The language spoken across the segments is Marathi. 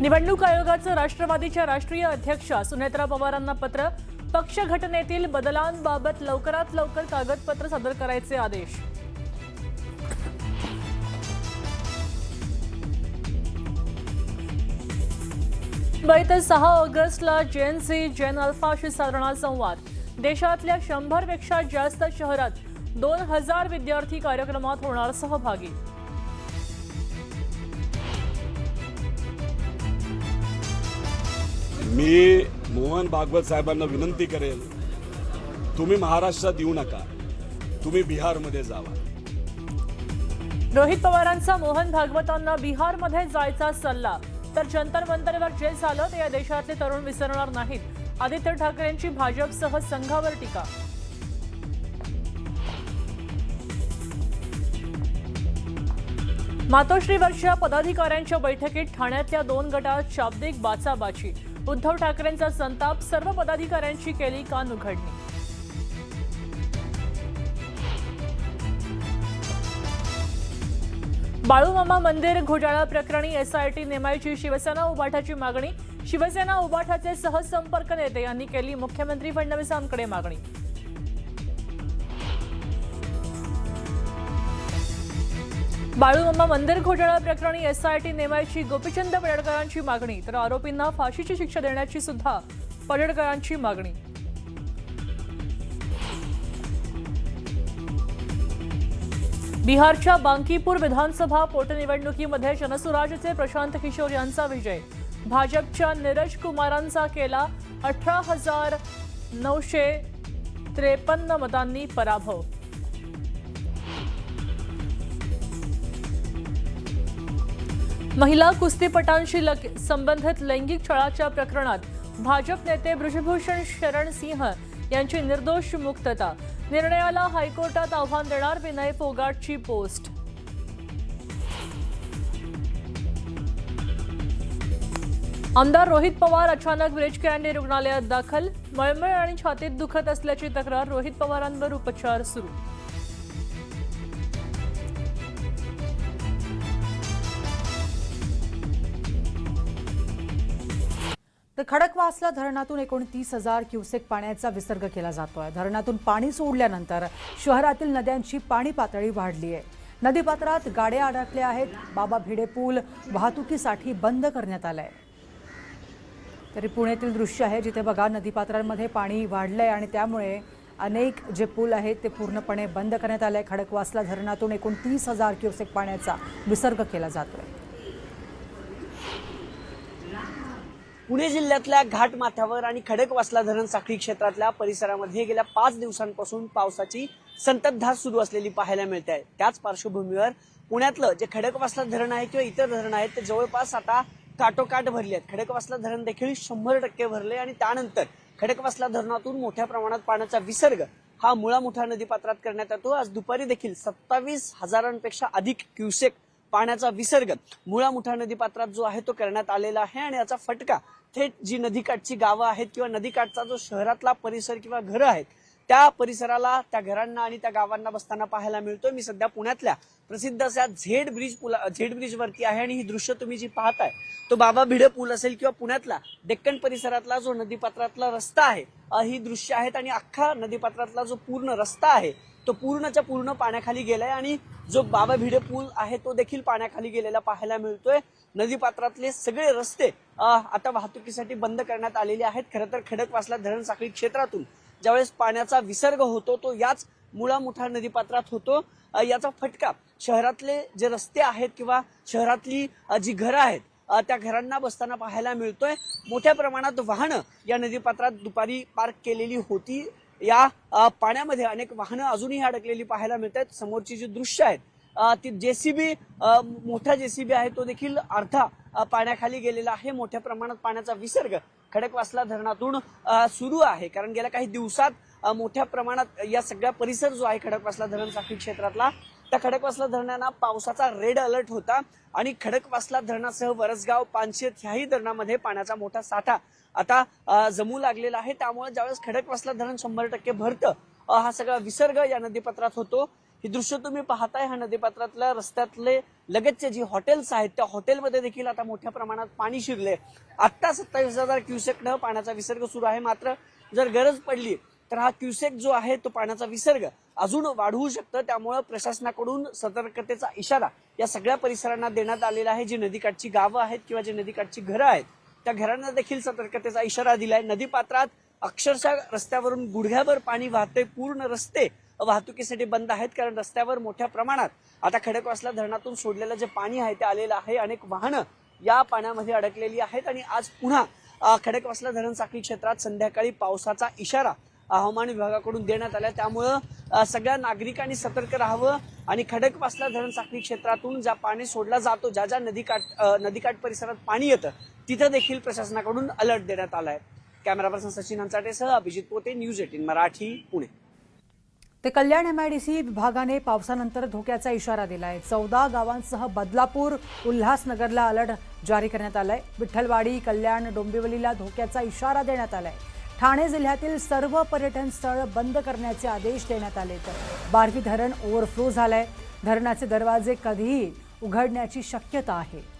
निवडणूक आयोगाचं राष्ट्रवादीच्या राष्ट्रीय अध्यक्षा सुनेत्रा पवारांना पत्र. पक्ष घटनेतील बदलांबाबत लवकरात लवकर कागदपत्र सादर करायचे आदेश. मुंबईत 6 ऑगस्टला जेन झी जेन अल्फाशी साधणार संवाद. देशातल्या 100 पेक्षा जास्त शहरात 2000 विद्यार्थी कार्यक्रमात होणार सहभागी. मी मोहन भागवत साहेबांना विनंती करेल, तुम्ही महाराष्ट्रात येऊ नका, तुम्ही बिहारमध्ये जावा. रोहित पवारांचा मोहन भागवतांना बिहारमध्ये जायचा सल्ला. तर जंतर मंतरवर जे झालं ते या देशातले तरुण विसरणार नाहीत. आदित्य ठाकरेंची भाजपसह संघावर टीका. मातोश्रीवरच्या पदाधिकाऱ्यांच्या बैठकीत ठाण्यातल्या 2 गटात शाब्दिक बाचाबाची. उद्धव ठाकरेंचा संताप. सर्व पदाधिकाऱ्यांची केली कान उघडणी. बाळूमामा मंदिर घोटाळा प्रकरणी एसआयटी नेमायची शिवसेना उबाठाची मागणी. शिवसेना उबाठाचे सहसंपर्क नेते यांनी केली मुख्यमंत्री फडणवीसांकडे मागणी. बाळूमामा मंदिर घोटाळा प्रकरणी एसआयटी नेमायची गोपीचंद पडळकरांची मागणी. तर आरोपींना फाशीची शिक्षा देण्याची सुद्धा पडळकरांची मागणी. बिहारच्या बांकीपूर विधानसभा पोटनिवडणुकीमध्ये जनसुराजचे प्रशांत किशोर यांचा विजय. भाजपच्या नीरज कुमारांचा केला 18,953 मतांनी पराभव. महिला कुस्तीपटांशी संबंधित लैंगिक छळाच्या प्रकरणात भाजप नेते ब्रजभूषण शरण सिंह यांची निर्दोष मुक्तता. निर्णयाला हायकोर्टात आव्हान देणार विनय फोगाटची पोस्ट. आमदार रोहित पवार अचानक ब्रिज कँडी रुग्णालयात दाखल. मळमळ आणि छातीत दुखत असल्याची तक्रार. रोहित पवारांवर उपचार सुरू. तर खडकवासला धरणातून 29,000 क्युसेक पाण्याचा विसर्ग केला जातोय. धरणातून पाणी सोडल्यानंतर शहरातील नद्यांची पाणी पातळी वाढली आहे. नदीपात्रात गाड्या अडकल्या आहेत. बाबा भिडे पूल वाहतुकीसाठी बंद करण्यात आलाय. तरी पुण्यातील दृश्य आहे जिथे बघा नदीपात्रांमध्ये पाणी वाढलंय आणि त्यामुळे अनेक जे पूल आहेत ते पूर्णपणे बंद करण्यात आले. खडकवासला धरणातून 29,000 क्युसेक पाण्याचा विसर्ग केला जातोय. पुणे जिल्ह्यातल्या घाटमाथ्यावर आणि खडकवासला धरण साखळी क्षेत्रातल्या परिसरामध्ये गेल्या 5 दिवसांपासून पावसाची संततधार सुरू असलेली पाहायला मिळते आहे. त्याच पार्श्वभूमीवर पुण्यातलं जे खडकवासला धरण आहे किंवा इतर धरण आहेत ते जवळपास आता काठोकाठ भरले आहेत. खडकवासला धरण देखील 100% भरले आणि त्यानंतर खडकवासला धरणातून मोठ्या प्रमाणात पाण्याचा विसर्ग हा मुळा मुठा नदीपात्रात करण्यात येतो. आज दुपारी देखील 27,000पेक्षा अधिक क्युसेक पाण्याचा विसर्ग मुळा मुठा नदीपात्रात जो आहे तो करण्यात आलेला आहे आणि याचा फटका थेट जी नदीकाठची गावं आहेत किंवा नदीकाठचा जो शहरातला परिसर किंवा घरं आहेत त्या परिसराला, त्या घरांना आणि त्या गावांना बसताना पाहायला मिळतोय. मी सध्या पुण्यातल्या प्रसिद्ध अशा झेड ब्रिज वरती आहे आणि ही दृश्य तुम्ही जी पाहताय तो बाबा भिडे पूल असेल किंवा पुण्यातला डेक्कन परिसरातला जो नदीपात्रातला रस्ता आहे ही दृश्य आहेत आणि अख्खा नदीपात्रातला जो पूर्ण रस्ता आहे तो पूर्णच्या पूर्ण पाण्याखाली गेलाय आणि जो बाबा भिडे पूल आहे तो देखील पाण्याखाली गेलेला पाहायला मिळतोय. नदीपात्रातले सगळे रस्ते आता वाहतुकीसाठी बंद करण्यात आलेले आहेत. खरं तर खडकवासला धरण साखळी क्षेत्रातून ज्यावेळेस पाण्याचा विसर्ग होतो तो याच मुळा मुठा नदीपात्रात होतो. याचा फटका शहरातले जे रस्ते आहेत किंवा शहरातली जी घरं आहेत त्या घरांना बसताना पाहायला मिळतोय. मोठ्या प्रमाणात वाहनं या नदीपात्रात दुपारी पार्क केलेली होती. या पाण्यामध्ये अनेक वाहनं अजूनही अडकलेली पाहायला मिळत आहेत. समोरची जी दृश्य आहेत ती जेसीबी, मोठा जेसीबी आहे तो देखील अर्धा पाण्याखाली गेलेला आहे. मोठ्या प्रमाणात पाण्याचा विसर्ग खडकवासला धरणातून सुरू आहे कारण गेल्या काही दिवसात मोठ्या प्रमाणात या सगळ्या परिसर जो आहे खडकवासला धरण साखळी क्षेत्रातला त्या खडकवासला धरणांना पावसाचा रेड अलर्ट होता आणि खडकवासला धरणासह वरसगाव, पानशेत ह्याही धरणामध्ये पाण्याचा मोठा साठा आता जमू लागलेला आहे. त्यामुळे ज्यावेळेस खडकवासला धरण 100% भरतं हा सगळा विसर्ग या नदीपात्रात होतो. ही दृश्य तुम्ही पाहताय, हा नदीपात्रातल्या रस्त्यातले लगतचे जी हॉटेल्स आहेत त्या हॉटेलमध्ये देखील आता मोठ्या प्रमाणात पाणी शिरले। आता 27,000 क्युसेकनं पाण्याचा विसर्ग सुरू आहे। मात्र जर गरज पडली तर हा क्युसेक जो आहे तो पाण्याचा विसर्ग अजून वाढवू शकतं। त्यामुळे प्रशासनाकडून सतर्कतेचा इशारा या सगळ्या परिसरांना देण्यात आलेला आहे। जी नदीकाठची गावं आहेत किंवा जी नदीकाठची घरं आहेत त्या घरांना देखील सतर्कतेचा इशारा दिलाय। नदीपात्रात अक्षरशः रस्त्यावरून गुडघ्याभर पाणी वाहते। पूर्ण रस्ते वाहतुकीसाठी बंद आहेत, कारण रस्त्यावर मोठ्या प्रमाणात आता खडकवासला धरणातून सोडलेलं जे पाणी आहे ते आलेलं आहे। अनेक वाहनं या पाण्यामध्ये अडकलेली आहेत आणि आज पुन्हा खडकवासला धरण साखळी क्षेत्रात संध्याकाळी पावसाचा इशारा हवामान विभागाकडून देण्यात आला। त्यामुळं सगळ्या नागरिकांनी सतर्क राहावं आणि खडकवासला धरण साखळी क्षेत्रातून ज्या पाणी सोडला जातो, ज्या नदीकाठ परिसरात पाणी येतं तिथं देखील प्रशासनाकडून अलर्ट देण्यात आलाय। कॅमेरा पर्सन सचिन हंचाटेसह अभिजित पोते, न्यूज 18 मराठी, पुणे। ते कल्याण एमआयडीसी विभागाने पावसानंतर धोक्याचा इशारा दिलाय। 14 गावांसह बदलापूर, उल्हासनगरला अलर्ट जारी करण्यात आलाय। विठ्ठलवाडी, कल्याण, डोंबिवलीला धोक्याचा इशारा देण्यात आलाय। ठाणे जिल्ह्यातील सर्व पर्यटन स्थळ बंद करण्याचे आदेश देण्यात आले। तर बारवी धरण ओव्हरफ्लो झालंय। धरणाचे दरवाजे कधीही उघडण्याची शक्यता आहे।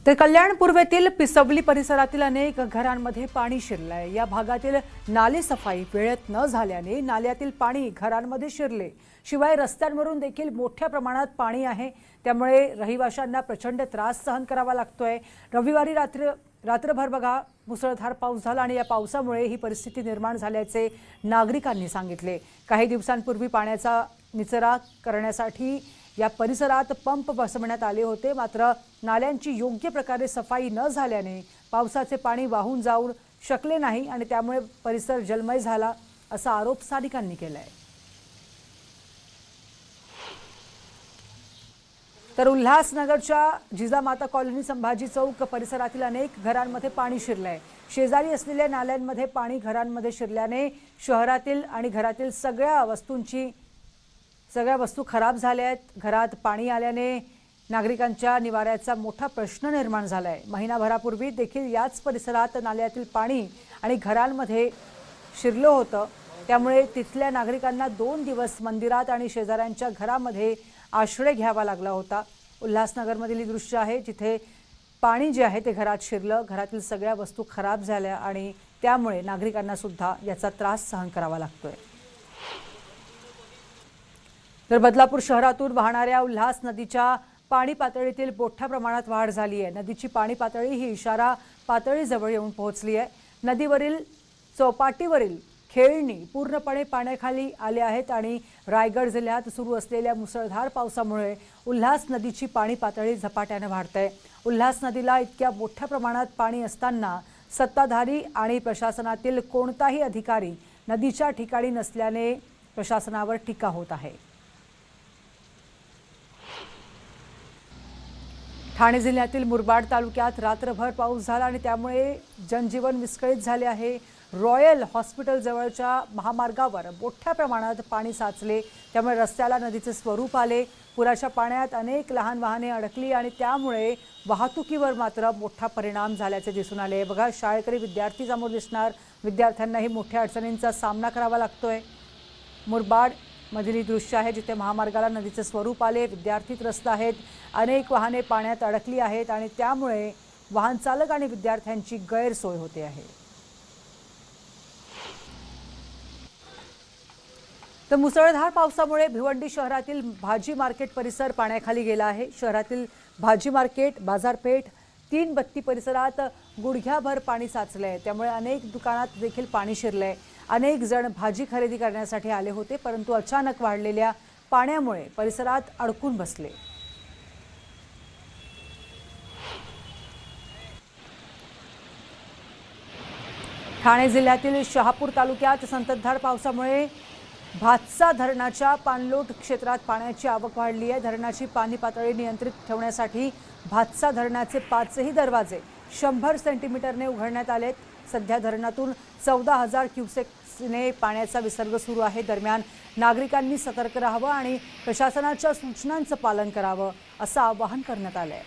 तर कल्याण पूर्वेतील पिसवली परिसरातील अनेक घरांमध्ये पाणी शिरलंय। या भागातील नाले सफाई वेळेत न झाल्याने नाल्यातील पाणी घरांमध्ये शिरले। शिवाय रस्त्यांवरून देखील मोठ्या प्रमाणात पाणी आहे, त्यामुळे रहिवाशांना प्रचंड त्रास सहन करावा लागतोय। रविवारी रात्रभर बघा मुसळधार पाऊस झाला आणि या पावसामुळे ही परिस्थिती निर्माण झाल्याचे नागरिकांनी सांगितले। काही दिवसांपूर्वी पाण्याचा निचरा करण्यासाठी या परिसरात पंप बसवण्यात आले होते, मात्र नाल्यांची योग्य प्रकारे सफाई न झाल्याने पावसाचे पाणी वाहून जाऊ शकले नाही आणि त्यामुळे परिसर जलमय झाला असा आरोप स्थानिकांनी केलाय। तर उल्हासनगरच्या जिजामाता कॉलनी, संभाजी चौक परिसरातील अनेक घरांमध्ये पाणी शिरलंय। शेजारी असलेल्या नाल्यांमध्ये पाणी घरांमध्ये शिरल्याने शहरातील आणि घरातील सगळ्या वस्तू खराब झाल्या आहेत। घरात पाणी आल्याने नागरिकांच्या निवाऱ्याचा मोठा प्रश्न निर्माण झालाय। महिनाभरापूर्वी देखील याच परिसरात नाल्यातील पाणी आणि घरांमध्ये शिरलं होतं, त्यामुळे तिथल्या नागरिकांना 2 दिवस मंदिरात आणि शेजाऱ्यांच्या घरामध्ये आश्रय घ्यावा लागला होता। उल्हासनगरमधील ही दृश्य आहे, जिथे पाणी जे आहे ते घरात शिरलं। घरातील सगळ्या वस्तू खराब झाल्या आणि त्यामुळे नागरिकांना सुद्धा याचा त्रास सहन करावा लागतोय। तर बदलापूर शहरातून वाहणाऱ्या उल्हास नदीच्या पाणी पातळीतील मोठ्या प्रमाणात वाढ झाली आहे। नदीची पाणी पातळी ही इशारा पातळीजवळ येऊन पोहोचली आहे। नदीवरील चौपाटीवरील खेळणी पूर्णपणे पाण्याखाली आले आहेत आणि रायगड जिल्ह्यात सुरू असलेल्या मुसळधार पावसामुळे उल्हास नदीची पाणी पातळी झपाट्याने वाढते। उल्हास नदीला इतक्या मोठ्या प्रमाणात पाणी असताना सत्ताधारी आणि प्रशासनातील कोणताही अधिकारी नदीच्या ठिकाणी नसल्याने प्रशासनावर टीका होत आहे। ठाणे जिल्ह्यातील मुरबाड तालुक्यात रात्रभर पाऊस झाला आणि त्यामुळे जनजीवन विस्कळीत झाले आहे। रॉयल हॉस्पिटल जवळच्या महामार्गावर मोठ्या प्रमाणात पाणी साचले, त्यामुळे रस्त्याला नदीचे स्वरूप आले। पुराच्या पाण्यात अनेक लहान वाहने अडकली आणि त्यामुळे वाहतुकीवर मात्र मोठा परिणाम झाल्याचे दिसून आले। बघा, शाळकरी विद्यार्थी समोर दिसणार, विद्यार्थ्यांनाही मोठ्या अडचणींचा सामना करावा लागतोय। मुरबाड मधील दृश्य आहे, जिथे महामार्गाला नदीचे स्वरूप आले, विद्यार्थी त्रस्त आहेत, अनेक वाहने पाण्यात अडकली आहेत आणि त्यामुळे वाहन चालक आणि विद्यार्थ्यांची गैरसोय होते आहे। तर मुसळधार पावसामुळे भिवंडी शहरातील भाजी मार्केट परिसर पाण्याखाली गेला आहे। शहरातील भाजी मार्केट, बाजारपेठ, 3 बत्ती परिसरात गुडघ्याभर पाणी साचले, त्यामुळे अनेक दुकानात देखील पाणी शिरले। अनेक जण भाजी खरेदी करण्यासाठी आले होते, परंतु अचानक वाढलेल्या पाण्यामुळे परिसरात अडकून बसले। ठाणे जिल्ह्यातील शहापूर तालुक्यात संततधार पावसामुळे भातसा धरणाच्या पाणलोट क्षेत्रात पाण्याची आवक वाढली आहे। धरणाची पाणी पातळी नियंत्रित ठेवण्यासाठी भातसा धरणाचे 5ही दरवाजे 100 सेंटीमीटरने उघडण्यात आलेत। सध्या धरणातून 14,000 क्युसेक गतीने पाण्याचा विसर्ग सुरू आहे। दरम्यान नागरिकांनी सतर्क राहावं आणि प्रशासनाच्या सूचनांचं पालन करावं असं आवाहन करण्यात आलंय।